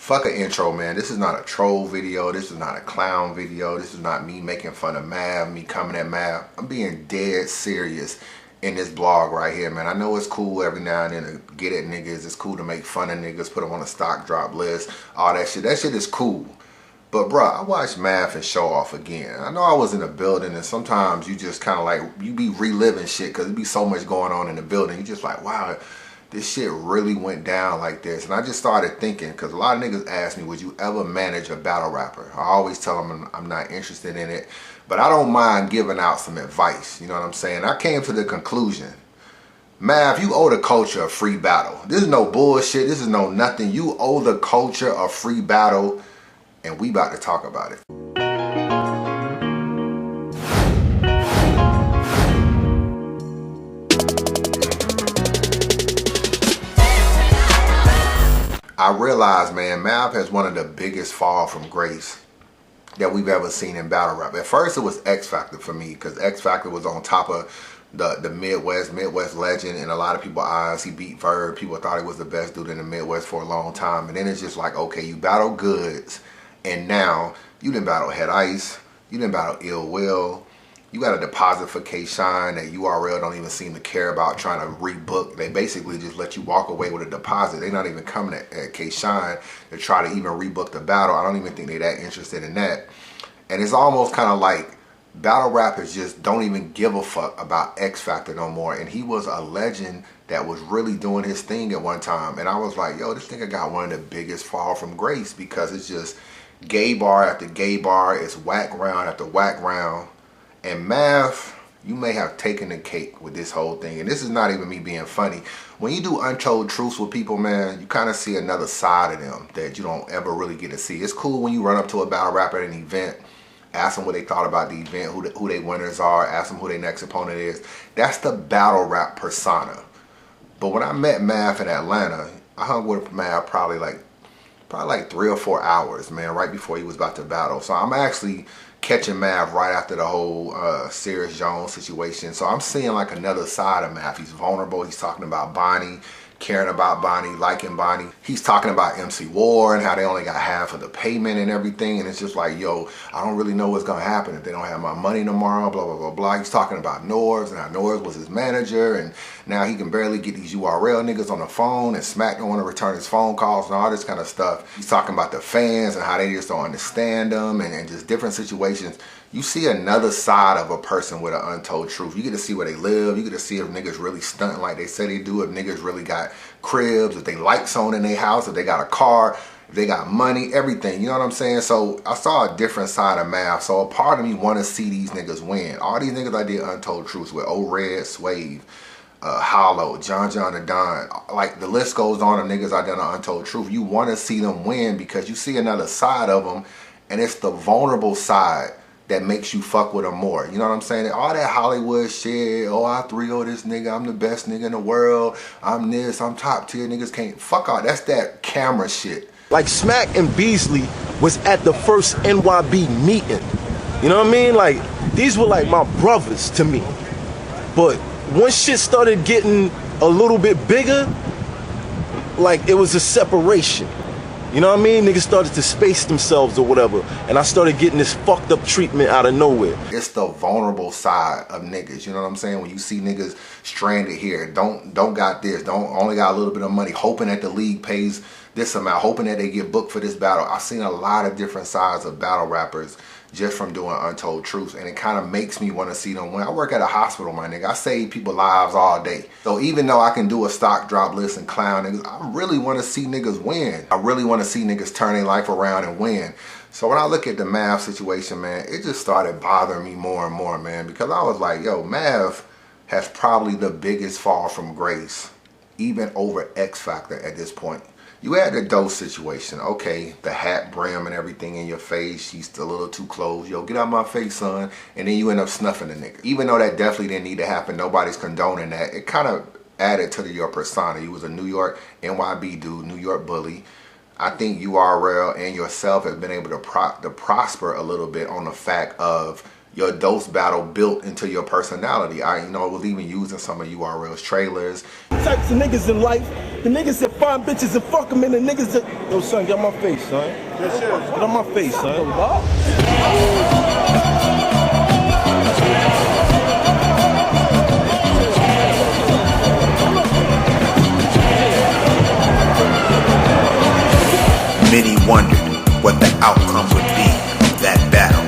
Fuck an intro, man. This is not a troll video. This is not a clown video. This is not me making fun of Mav, me coming at Mav. I'm being dead serious in this blog right here, man. I know it's cool every now and then to get at niggas. It's cool to make fun of niggas, put them on a stock drop list, all that shit. That shit is cool. But bruh, I watched Mav and Show Off again. I know I was in the building, and sometimes you just kind of like, you be reliving shit because there be so much going on in the building. You just like, wow, this shit really went down like this. And I just started thinking, because a lot of niggas ask me, would you ever manage a battle rapper? I always tell them I'm not interested in it, but I don't mind giving out some advice. You know what I'm saying? I came to the conclusion, Mav, you owe the culture a free battle. This is no bullshit. This is no nothing. You owe the culture a free battle, and we about to talk about it. I realize, man, Mav has one of the biggest fall from grace that we've ever seen in battle rap. At first it was X Factor for me, because X Factor was on top of the Midwest legend in a lot of people's eyes. He beat Verb. People thought he was the best dude in the Midwest for a long time. And then it's just like, okay, you battle Goods, and now you didn't battle Head Ice, you didn't battle Ill Will, you got a deposit for K-Shine that URL don't even seem to care about trying to rebook. They basically just let you walk away with a deposit. They're not even coming at K-Shine to try to even rebook the battle. I don't even think they're that interested in that. And it's almost kind of like battle rappers just don't even give a fuck about X Factor no more. And he was a legend that was really doing his thing at one time. And I was like, yo, this nigga got one of the biggest fall from grace, because it's just gay bar after gay bar. It's whack round after whack round. And Mav, you may have taken the cake with this whole thing. And this is not even me being funny. When you do untold truths with people, man, you kind of see another side of them that you don't ever really get to see. It's cool when you run up to a battle rapper at an event, ask them what they thought about the event, who their winners are, ask them who their next opponent is. That's the battle rap persona. But when I met Mav in Atlanta, I hung with Mav probably like 3 or 4 hours, man, right before he was about to battle. So I'm actually catching Mav right after the whole Serious Jones situation. So I'm seeing like another side of Mav. He's vulnerable. He's talking about Bonnie, caring about Bonnie, liking Bonnie. He's talking about MC War and how they only got half of the payment and everything. And it's just like, yo, I don't really know what's going to happen if they don't have my money tomorrow, blah, blah, blah, blah. He's talking about Norbs and how Norbs was his manager, and now he can barely get these URL niggas on the phone, and Smack don't want to return his phone calls and all this kind of stuff. He's talking about the fans and how they just don't understand them, and just different situations. You see another side of a person with an untold truth. You get to see where they live. You get to see if niggas really stunting like they say they do, if niggas really got cribs, if they lights on in their house, if they got a car, if they got money, everything. You know what I'm saying? So I saw a different side of Mav. So a part of me want to see these niggas win. All these niggas I did untold truths with, O-Red, Swave, Hollow, John the Don, like the list goes on of niggas I done an untold truth. You want to see them win because you see another side of them, and it's the vulnerable side that makes you fuck with them more. You know what I'm saying? All that Hollywood shit, oh, I 3-0 this nigga, I'm the best nigga in the world, I'm this, I'm top tier, niggas can't, fuck all, that's that camera shit. Like Smack and Beasley was at the first NYB meeting. You know what I mean? Like, these were like my brothers to me. But once shit started getting a little bit bigger, like it was a separation. You know what I mean? Niggas started to space themselves or whatever. And I started getting this fucked up treatment out of nowhere. It's the vulnerable side of niggas. You know what I'm saying? When you see niggas stranded here, don't got this, only got a little bit of money, hoping that the league pays this amount, hoping that they get booked for this battle. I've seen a lot of different sides of battle rappers just from doing untold truths, and it kind of makes me want to see them win. I work at a hospital, my nigga. I save people lives all day. So even though I can do a stock drop list and clown niggas, I really want to see niggas win. I really want to see niggas turn their life around and win. So when I look at the Mav situation, man, it just started bothering me more and more, man, because I was like, yo, Mav has probably the biggest fall from grace, even over X Factor at this point. You had the Dose situation. Okay, the hat brim and everything in your face. She's a little too close. Yo, get out my face, son. And then you end up snuffing the nigga. Even though that definitely didn't need to happen, nobody's condoning that. It kind of added to your persona. You was a New York NYB dude, New York bully. I think URL and yourself have been able to prosper a little bit on the fact of your dose battle built into your personality. It was even used in some of URL's trailers. Types of niggas in life, the niggas that find bitches and fuck them, and the niggas that... Yo, son, get on my face, son. Yes, sir. Get on my face, son. Many wondered what the outcome would be of that battle.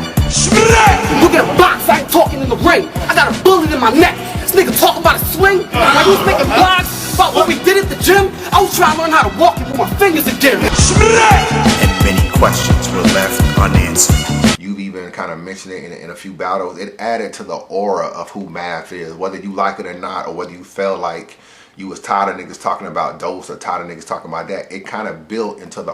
Look at a box, I ain't talking in the ring. I got a bullet in my neck. This nigga talk about a swing. When he was making vlogs about what we did at the gym, I was trying to learn how to walk it with my fingers again. And many questions were left unanswered. You've even kind of mentioned it in a few battles. It added to the aura of who Math is, whether you like it or not, or whether you felt like you was tired of niggas talking about Dose or tired of niggas talking about that. It kind of built into the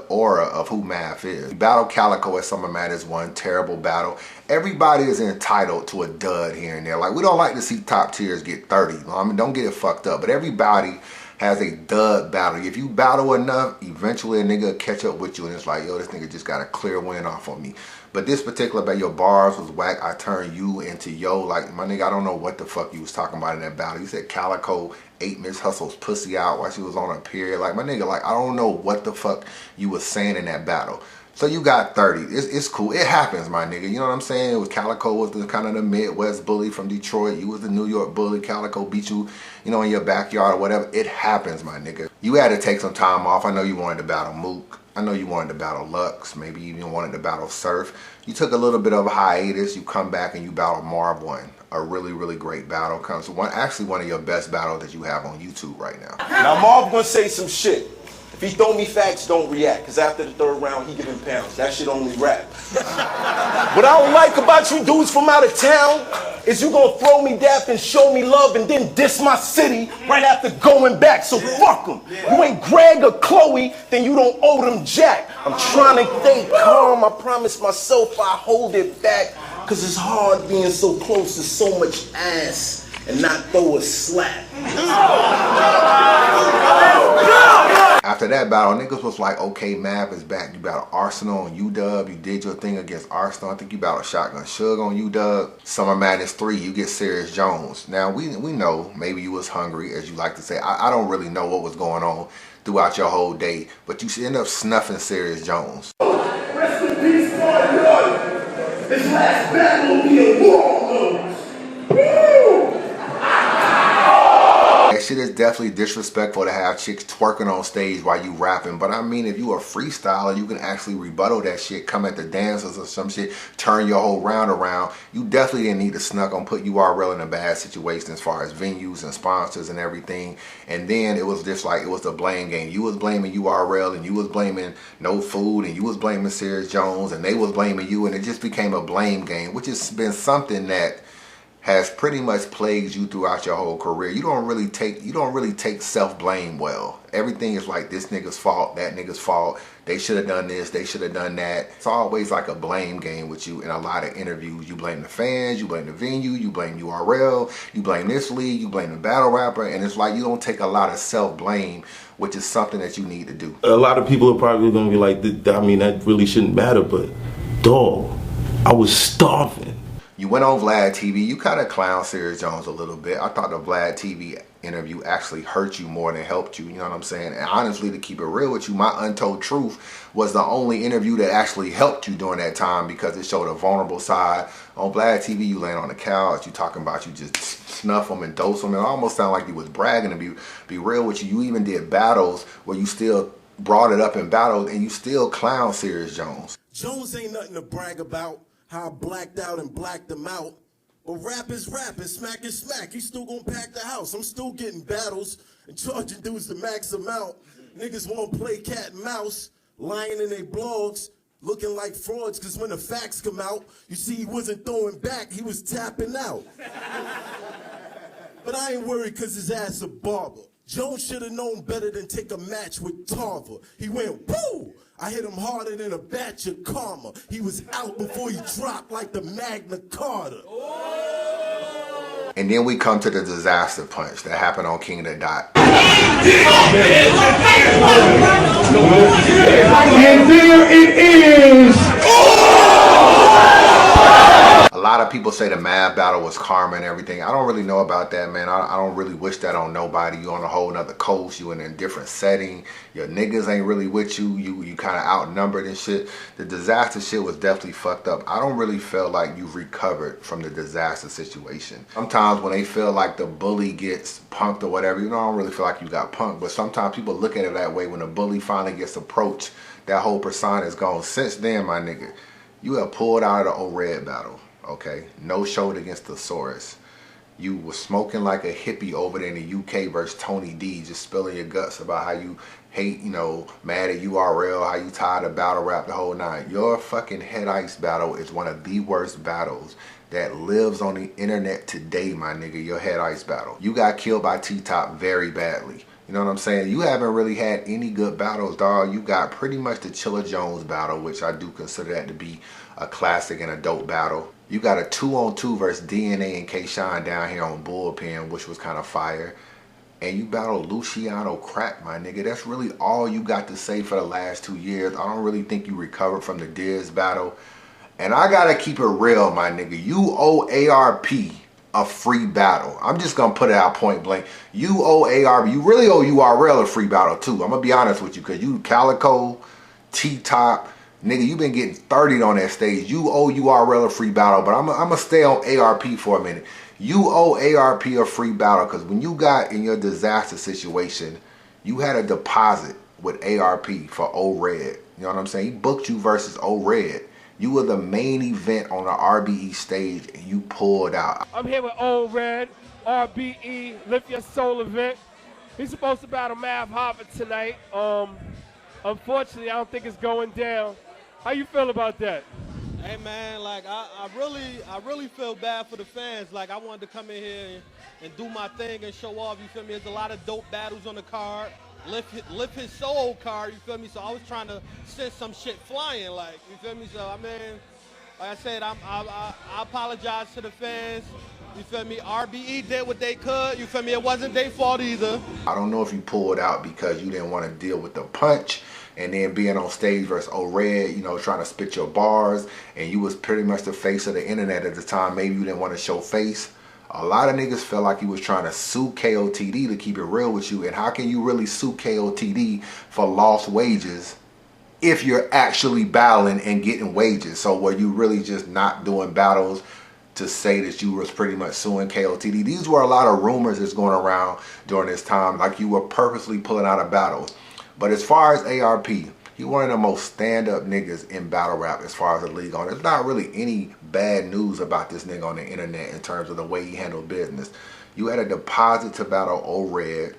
aura of who Math is. Battle Calico at Summer Madness one terrible battle. Everybody is entitled to a dud here and there. Like, we don't like to see top tiers get 30. I mean, don't get it fucked up. But everybody has a dud battle. If you battle enough, eventually a nigga will catch up with you and it's like, yo, this nigga just got a clear win off on me. But this particular battle, your bars was whack. I turned you into yo. Like, my nigga, I don't know what the fuck you was talking about in that battle. You said Calico ate Miss Hustle's pussy out while she was on her period. Like, my nigga, like, I don't know what the fuck you was saying in that battle. So you got 30. It's cool. It happens, my nigga. You know what I'm saying? It was Calico was the kind of the Midwest bully from Detroit. You was the New York bully. Calico beat you, in your backyard or whatever. It happens, my nigga. You had to take some time off. I know you wanted to battle Mook. I know you wanted to battle Lux. Maybe you even wanted to battle Surf. You took a little bit of a hiatus. You come back and you battle Marv 1. A really, really great battle. Comes actually one of your best battles that you have on YouTube right now. Now, Marv gonna say some shit. If he throw me facts, don't react. Because after the third round, he giving pounds. That shit only rap. What I don't like about you dudes from out of town is you gonna throw me dap and show me love and then diss my city right after going back. So fuck them. You ain't Greg or Chloe, then you don't owe them jack. I'm trying to stay calm. I promise myself I hold it back. Because it's hard being so close to so much ass and not throw a slap. After that battle, niggas was like, okay, Mav is back. You battled Arsenal on UW. You did your thing against Arsenal. I think you battled Shotgun Suge on UW. Summer Madness 3, you get Serious Jones. Now, we know maybe you was hungry, as you like to say. I don't really know what was going on throughout your whole day, but you end up snuffing Serious Jones. Rest in peace, boy. This last battle will be a war. That shit is definitely disrespectful to have chicks twerking on stage while you rapping. But I mean, if you a freestyler, you can actually rebuttal that shit, come at the dancers or some shit, turn your whole round around. You definitely didn't need to snuck on, put URL in a bad situation as far as venues and sponsors and everything. And then it was just like, it was a blame game. You was blaming URL and you was blaming No Food and you was blaming Serious Jones and they was blaming you, and it just became a blame game, which has been something that has pretty much plagued you throughout your whole career. You don't really take self-blame well. Everything is like this nigga's fault, that nigga's fault. They should have done this, they should have done that. It's always like a blame game with you in a lot of interviews. You blame the fans, you blame the venue, you blame URL, you blame this league, you blame the battle rapper, and it's like you don't take a lot of self-blame, which is something that you need to do. A lot of people are probably gonna be like, I mean, that really shouldn't matter, but dog, I was starving. You went on Vlad TV. You kind of clowned Serious Jones a little bit. I thought the Vlad TV interview actually hurt you more than helped you. You know what I'm saying? And honestly, to keep it real with you, my Untold Truth was the only interview that actually helped you during that time because it showed a vulnerable side. On Vlad TV, you laying on the couch. You talking about you just snuff them and dose them. It almost sounded like you was bragging. To be real with you, you even did battles where you still brought it up in battles and you still clown Serious Jones. Jones ain't nothing to brag about. How I blacked out and blacked them out. But rap is rap and smack is smack. He's still gonna pack the house. I'm still getting battles and charging dudes the max amount. Niggas won't play cat and mouse, lying in their blogs, looking like frauds, cause when the facts come out, you see he wasn't throwing back, he was tapping out. But I ain't worried cause his ass a barber. Jones should have known better than take a match with Tarver. He went, woo! I hit him harder than a batch of karma. He was out before he dropped like the Magna Carta. And then we come to the disaster punch that happened on King of the Dot. And there it is! A lot of people say the Mav battle was karma and everything. I don't really know about that, man. I don't really wish that on nobody. You on a whole nother coast. You in a different setting. Your niggas ain't really with you. You kind of outnumbered and shit. The disaster shit was definitely fucked up. I don't really feel like you've recovered from the disaster situation. Sometimes when they feel like the bully gets punked or whatever, you know, I don't really feel like you got punked. But sometimes people look at it that way. When the bully finally gets approached, that whole persona is gone. Since then, my nigga, you have pulled out of the O-Red battle. Okay, no showed against the Saurus. You was smoking like a hippie over there in the UK versus Tony D, just spilling your guts about how you hate, you know, mad at URL, how you tired of battle rap the whole night. Your fucking Head Ice battle is one of the worst battles that lives on the internet today, my nigga. Your Head Ice battle. You got killed by T-Top very badly. You know what I'm saying? You haven't really had any good battles, dog. You got pretty much the Chilla Jones battle, which I do consider that to be a classic and a dope battle. You got a 2-on-2 versus DNA and K-Shine down here on Bullpen, which was kind of fire. And you battled Luciano Crack, my nigga. That's really all you got to say for the last 2 years. I don't really think you recovered from the Diz battle. And I gotta keep it real, my nigga. You owe ARP a free battle. I'm just gonna put it out point blank. You owe ARP, you really owe URL a free battle too. I'm gonna be honest with you, cause you Calico, T-Top, nigga, you been getting 30'd on that stage. You owe URL a free battle, but I'm gonna stay on ARP for a minute. You owe ARP a free battle because when you got in your disaster situation, you had a deposit with ARP for O-Red. You know what I'm saying? He booked you versus O-Red. You were the main event on the RBE stage and you pulled out. I'm here with O-Red, RBE, Lift Your Soul event. He's supposed to battle Mav Hoffa tonight. Unfortunately, I don't think it's going down. How you feel about that? Hey man, like I really feel bad for the fans. Like I wanted to come in here and do my thing and show off. You feel me? There's a lot of dope battles on the card. Lift his soul card. You feel me? So I was trying to send some shit flying. Like you feel me? So I mean, like I said, I apologize to the fans. You feel me? RBE did what they could. You feel me? It wasn't their fault either. I don't know if you pulled out because you didn't want to deal with the punch and then being on stage versus O-Red, you know, trying to spit your bars, and you was pretty much the face of the internet at the time. Maybe you didn't want to show face. A lot of niggas felt like you was trying to sue KOTD to keep it real with you. And how can you really sue KOTD for lost wages if you're actually battling and getting wages? So were you really just not doing battles to say that you was pretty much suing KOTD? These were a lot of rumors that's going around during this time, like you were purposely pulling out of battles. But as far as ARP, he one of the most stand-up niggas in battle rap as far as the league on. There's not really any bad news about this nigga on the internet in terms of the way he handled business. You had a deposit to battle O-Red.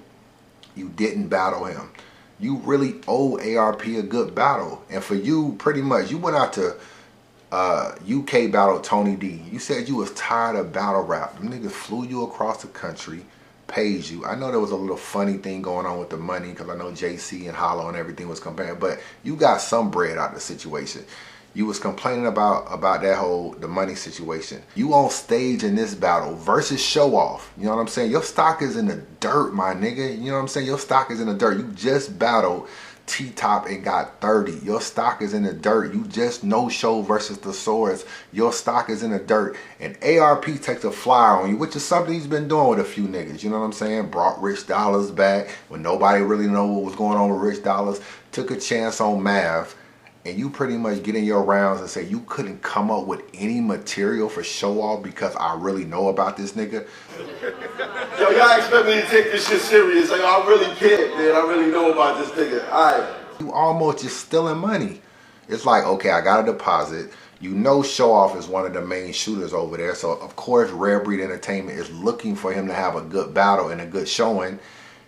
You didn't battle him. You really owe ARP a good battle. And for you, pretty much, you went out to UK battle Tony D. You said you was tired of battle rap. Them niggas flew you across the country, pays you. I know there was a little funny thing going on with the money because I know JC and Hollow and everything was comparing, but you got some bread out of the situation. You was complaining about that the money situation. You on stage in this battle versus show off. You know what I'm saying? Your stock is in the dirt, my nigga. You know what I'm saying? Your stock is in the dirt. You just battled T-Top and got 30. Your stock is in the dirt. You just no show versus the Saurus. Your stock is in the dirt. And ARP takes a flyer on you, which is something he's been doing with a few niggas. You know what I'm saying? Brought Rich Dollars back when nobody really know what was going on with Rich Dollars. Took a chance on Mav. And you pretty much get in your rounds and say you couldn't come up with any material for show off because I really know about this nigga. Yo, y'all expect me to take this shit serious. Like, I really can't, man. I really know about this nigga. Alright. You almost just stealing money. It's like, okay, I got a deposit. You know show off is one of the main shooters over there. So, of course, Rare Breed Entertainment is looking for him to have a good battle and a good showing.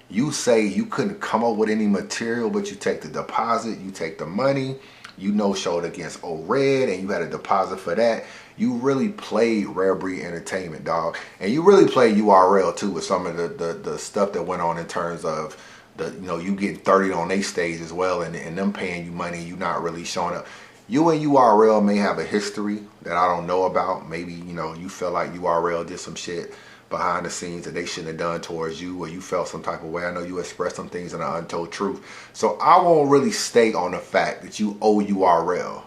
You say you couldn't come up with any material, but you take the deposit, you take the money. You no-showed against O-Red and you had a deposit for that. You really played Rare Breed Entertainment, dog. And you really played URL too with some of the stuff that went on in terms of you getting 30 on their stage as well and them paying you money, you not really showing up. You and URL may have a history that I don't know about. Maybe, you feel like URL did some shit behind the scenes that they shouldn't have done towards you, or you felt some type of way. I know you expressed some things in the Untold Truth. So I won't really stay on the fact that you owe URL.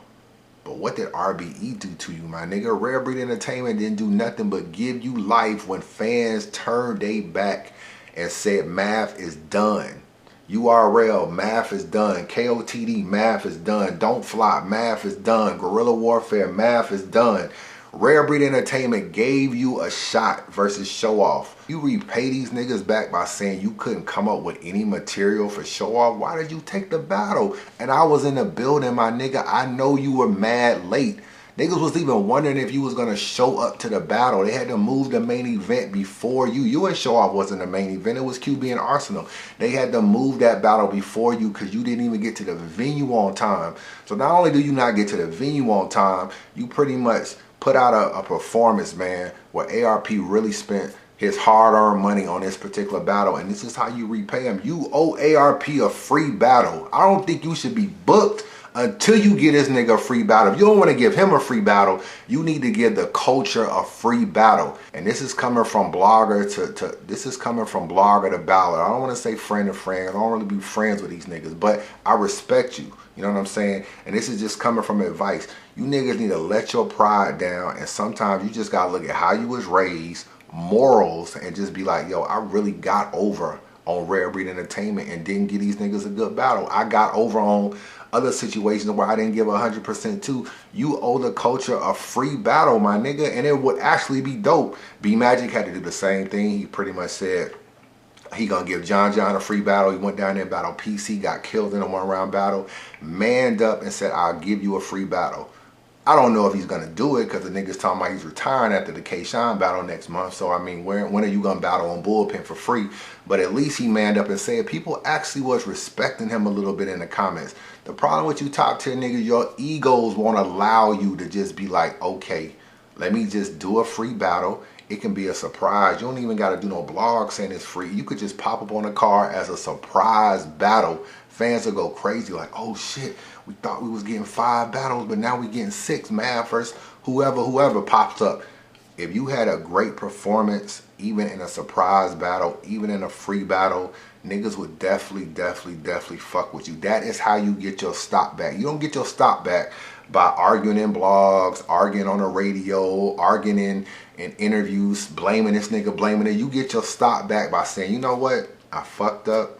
But what did RBE do to you, my nigga? Rare Breed Entertainment didn't do nothing but give you life when fans turned their back and said math is done. URL, math is done. KOTD, math is done. Don't Flop, math is done. Guerrilla Warfare, math is done. Rare Breed Entertainment gave you a shot versus Show Off. You repay these niggas back by saying you couldn't come up with any material for Show Off. Why did you take the battle? And I was in the building, my nigga. I know you were mad late. Niggas was even wondering if you was gonna show up to the battle. They had to move the main event before you. You and Show Off wasn't the main event. It was QB and Arsenal. They had to move that battle before you because you didn't even get to the venue on time. So not only do you not get to the venue on time, you pretty much put out a performance, man, where ARP really spent his hard-earned money on this particular battle, and this is how you repay him. You owe ARP a free battle. I don't think you should be booked until you get this nigga a free battle. If you don't want to give him a free battle, you need to give the culture a free battle. And this is coming from blogger to battler. I don't want to say friend to friend. I don't really be friends with these niggas, but I respect you. You know what I'm saying? And this is just coming from advice. You niggas need to let your pride down, and sometimes you just gotta look at how you was raised, morals, and just be like, yo, I really got over on Rare Breed Entertainment and didn't give these niggas a good battle. I got over on other situations where I didn't give 100% to. You owe the culture a free battle, my nigga, and it would actually be dope. B Magic had to do the same thing. He pretty much said he gonna give John a free battle. He went down there and battled PC, got killed in a one-round battle, manned up and said, I'll give you a free battle. I don't know if he's gonna do it because the nigga's talking about he's retiring after the K-Shine battle next month. So I mean, when are you gonna battle on Bullpen for free? But at least he manned up and said people actually was respecting him a little bit in the comments. The problem with you top tier niggas, your egos won't allow you to just be like, okay, let me just do a free battle. It can be a surprise. You don't even got to do no blog saying it's free. You could just pop up on the card as a surprise battle. Fans will go crazy like, oh shit, we thought we was getting 5 battles, but now we getting 6, man. First, whoever pops up. If you had a great performance, even in a surprise battle, even in a free battle, niggas would definitely fuck with you. That is how you get your stock back. You don't get your stock back by arguing in blogs, arguing on the radio, arguing in interviews, blaming this nigga, blaming it. You get your stock back by saying, you know what, I fucked up.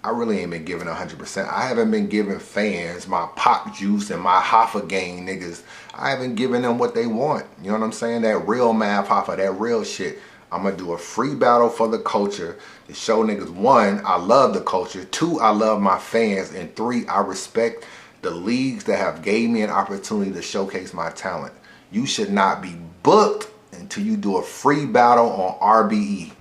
I really ain't been giving 100%. I haven't been giving fans my pop juice and my Hoffa gang niggas. I haven't given them what they want. You know what I'm saying? That real math Hoffa, that real shit. I'm gonna do a free battle for the culture to show niggas, 1, I love the culture, 2, I love my fans, and 3, I respect the leagues that have gave me an opportunity to showcase my talent. You should not be booked until you do a free battle on RBE.